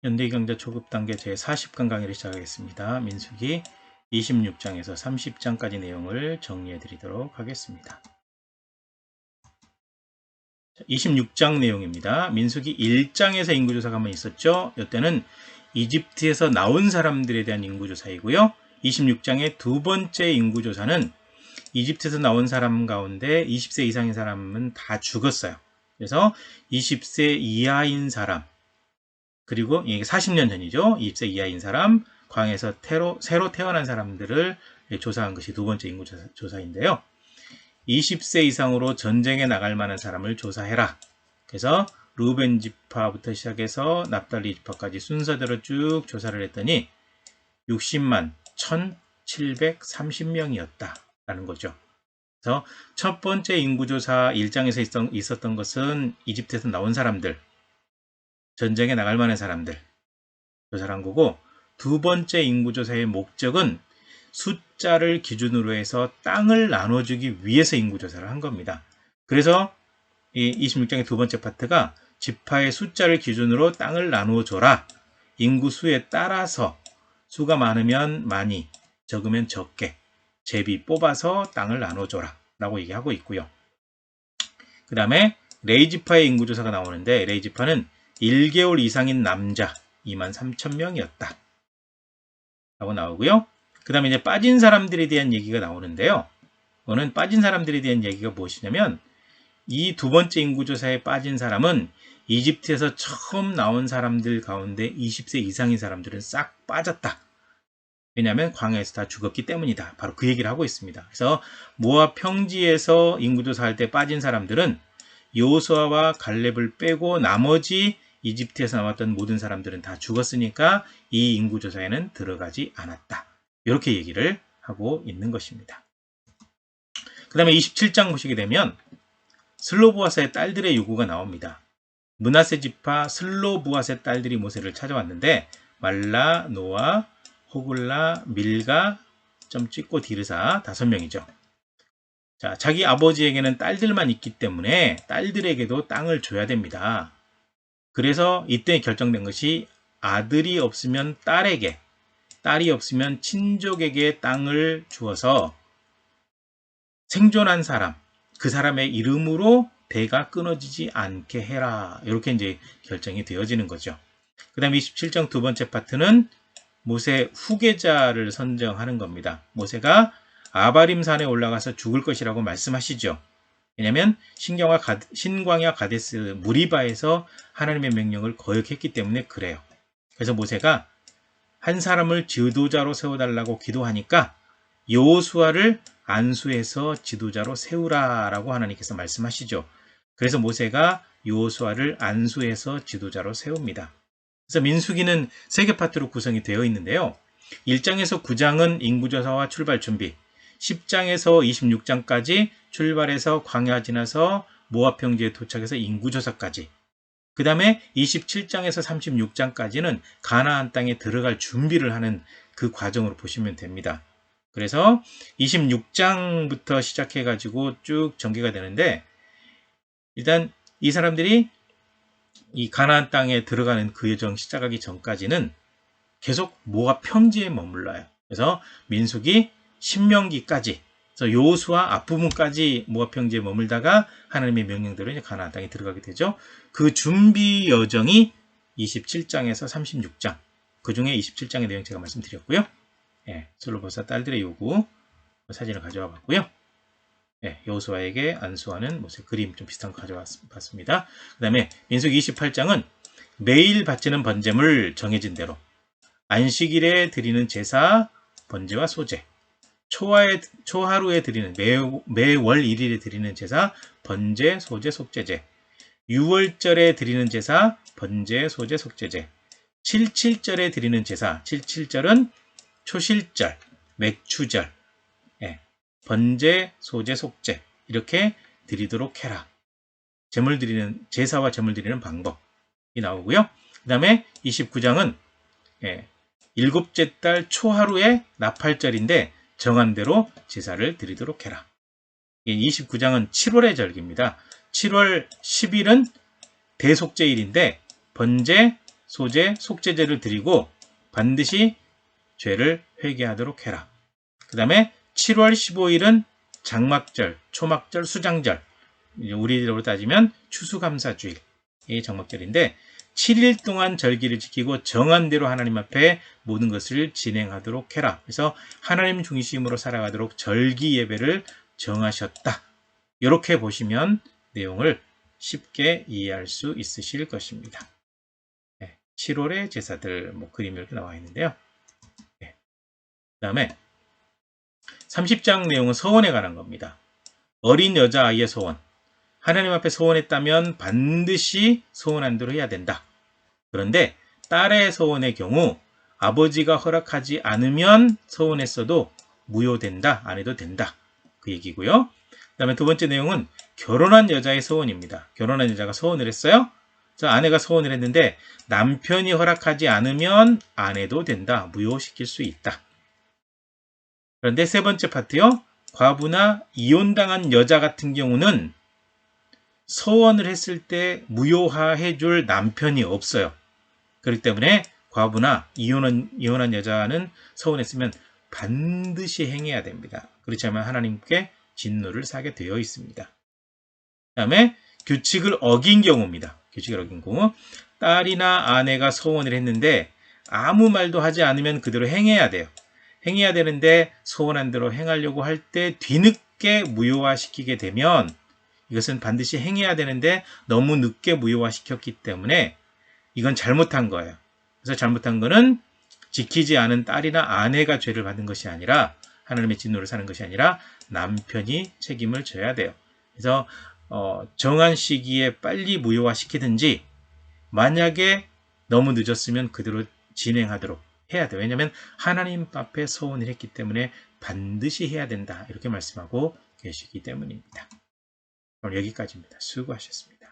현대경제 초급 단계 제40강 강의를 시작하겠습니다. 민수기 26장에서 30장까지 내용을 정리해 드리도록 하겠습니다. 26장 내용입니다. 민수기 1장에서 인구조사가 한번 있었죠. 이때는 이집트에서 나온 사람들에 대한 인구조사이고요. 26장의 두 번째 인구조사는 이집트에서 나온 사람 가운데 20세 이상인 사람은 다 죽었어요. 그래서 20세 이하인 사람, 그리고 이게 40년 전이죠. 20세 이하인 사람, 광에서 새로 태어난 사람들을 조사한 것이 두 번째 인구조사인데요. 20세 이상으로 전쟁에 나갈 만한 사람을 조사해라. 그래서 루벤 지파부터 시작해서 납달리 지파까지 순서대로 쭉 조사를 했더니 60만 1730명이었다라는 거죠. 그래서 첫 번째 인구조사 1장에서 있었던 것은 이집트에서 나온 사람들, 전쟁에 나갈 만한 사람들 조사를 한 거고, 두 번째 인구조사의 목적은 숫자를 기준으로 해서 땅을 나눠주기 위해서 인구조사를 한 겁니다. 그래서 이 26장의 두 번째 파트가 지파의 숫자를 기준으로 땅을 나누어줘라. 인구수에 따라서 수가 많으면 많이, 적으면 적게 제비 뽑아서 땅을 나눠줘라 라고 얘기하고 있고요. 그 다음에 레이지파의 인구조사가 나오는데, 레이지파는 1개월 이상인 남자 23,000명이었다 라고 나오고요. 그 다음에 이제 빠진 사람들에 대한 얘기가 나오는데요. 이거는 빠진 사람들에 대한 얘기가 무엇이냐면, 이 두 번째 인구조사에 빠진 사람은 이집트에서 처음 나온 사람들 가운데 20세 이상인 사람들은 싹 빠졌다. 왜냐하면 광야에서 다 죽었기 때문이다. 바로 그 얘기를 하고 있습니다. 그래서 모압 평지에서 인구조사할 때 빠진 사람들은 여호수아와 갈렙을 빼고 나머지 이집트에서 나왔던 모든 사람들은 다 죽었으니까 이 인구조사에는 들어가지 않았다. 이렇게 얘기를 하고 있는 것입니다. 그 다음에 27장 보시게 되면 슬로브앗의 딸들의 요구가 나옵니다. 므낫세 지파 슬로브앗의 딸들이 모세를 찾아왔는데, 말라, 노아, 호글라, 밀가, 점 찍고 디르사 5명이죠. 자, 자기 아버지에게는 딸들만 있기 때문에 딸들에게도 땅을 줘야 됩니다. 그래서 이때 결정된 것이 아들이 없으면 딸에게, 딸이 없으면 친족에게 땅을 주어서 생존한 사람, 그 사람의 이름으로 대가 끊어지지 않게 해라. 이렇게 이제 결정이 되어지는 거죠. 그 다음에 27장 두 번째 파트는 모세 후계자를 선정하는 겁니다. 모세가 아바림 산에 올라가서 죽을 것이라고 말씀하시죠. 왜냐하면 신광야 가데스 무리바에서 하나님의 명령을 거역했기 때문에 그래요. 그래서 모세가 한 사람을 지도자로 세워달라고 기도하니까 여호수아를 안수해서 지도자로 세우라라고 하나님께서 말씀하시죠. 그래서 모세가 여호수아를 안수해서 지도자로 세웁니다. 그래서 민수기는 3개 파트로 구성이 되어 있는데요. 1장에서 9장은 인구조사와 출발 준비, 10장에서 26장까지 출발해서 광야 지나서 모압 평지에 도착해서 인구조사까지, 그 다음에 27장에서 36장까지는 가나안 땅에 들어갈 준비를 하는 그 과정으로 보시면 됩니다. 그래서 26장부터 시작해 가지고 쭉 전개가 되는데, 일단 이 사람들이 이 가나안 땅에 들어가는 그 여정 시작하기 전까지는 계속 모압 평지에 머물러요. 그래서 민수기, 신명기까지, 그래서 여호수아 앞부분까지 모압 평지에 머물다가 하나님의 명령대로 이제 가나안 땅에 들어가게 되죠. 그 준비 여정이 27장에서 36장, 그 중에 27장의 내용 제가 말씀드렸고요. 슬로브앗 딸들의 요구 사진을 가져와 봤고요. 여호수아에게 안수하는 모세 그림 좀 비슷한 거 가져와 봤습니다. 그 다음에 민수기 28장은 매일 바치는 번제물 정해진 대로, 안식일에 드리는 제사, 번제와 소제, 초하루에 드리는, 매월 1일에 드리는 제사, 번제, 소제, 속제제, 6월절에 드리는 제사, 번제, 소제, 속제제, 77절에 드리는 제사, 77절은 초실절, 맥추절, 번제, 소제, 속제 이렇게 드리도록 해라. 제사와 제물 드리는 방법이 나오고요. 그 다음에 29장은 7째 달 초하루의 나팔절인데 정한 대로 제사를 드리도록 해라. 29장은 7월의 절기입니다. 7월 10일은 대속제일인데 번제, 소제, 속죄제를 드리고 반드시 죄를 회개하도록 해라. 그 다음에 7월 15일은 장막절, 초막절, 수장절, 우리로 따지면 추수감사주일이 장막절인데 7일 동안 절기를 지키고 정한 대로 하나님 앞에 모든 것을 진행하도록 해라. 그래서 하나님 중심으로 살아가도록 절기 예배를 정하셨다. 이렇게 보시면 내용을 쉽게 이해할 수 있으실 것입니다. 7월의 제사들 그림이 이렇게 나와 있는데요. 그 다음에 30장 내용은 서원에 관한 겁니다. 어린 여자아이의 소원. 하나님 앞에 소원했다면 반드시 소원한 대로 해야 된다. 그런데 딸의 소원의 경우 아버지가 허락하지 않으면 소원했어도 무효된다. 안 해도 된다. 그 얘기고요. 그 다음에 두 번째 내용은 결혼한 여자의 소원입니다. 결혼한 여자가 소원을 했어요. 그래서 아내가 소원을 했는데 남편이 허락하지 않으면 안 해도 된다. 무효시킬 수 있다. 그런데 세 번째 파트요. 과부나 이혼당한 여자 같은 경우는 소원을 했을 때 무효화해 줄 남편이 없어요. 그렇기 때문에 과부나 이혼한 여자는 소원했으면 반드시 행해야 됩니다. 그렇지 않으면 하나님께 진노를 사게 되어 있습니다. 그 다음에 규칙을 어긴 경우입니다. 규칙을 어긴 경우 딸이나 아내가 소원을 했는데 아무 말도 하지 않으면 그대로 행해야 돼요. 행해야 되는데 소원한 대로 행하려고 할 때 뒤늦게 무효화시키게 되면 이것은 반드시 행해야 되는데 너무 늦게 무효화시켰기 때문에 이건 잘못한 거예요. 그래서 잘못한 거는 지키지 않은 딸이나 아내가 죄를 받는 것이 아니라 하나님의 진노를 사는 것이 아니라 남편이 책임을 져야 돼요. 그래서 정한 시기에 빨리 무효화시키든지 만약에 너무 늦었으면 그대로 진행하도록 해야 돼요. 왜냐하면 하나님 앞에 소원을 했기 때문에 반드시 해야 된다. 이렇게 말씀하고 계시기 때문입니다. 오늘 여기까지입니다. 수고하셨습니다.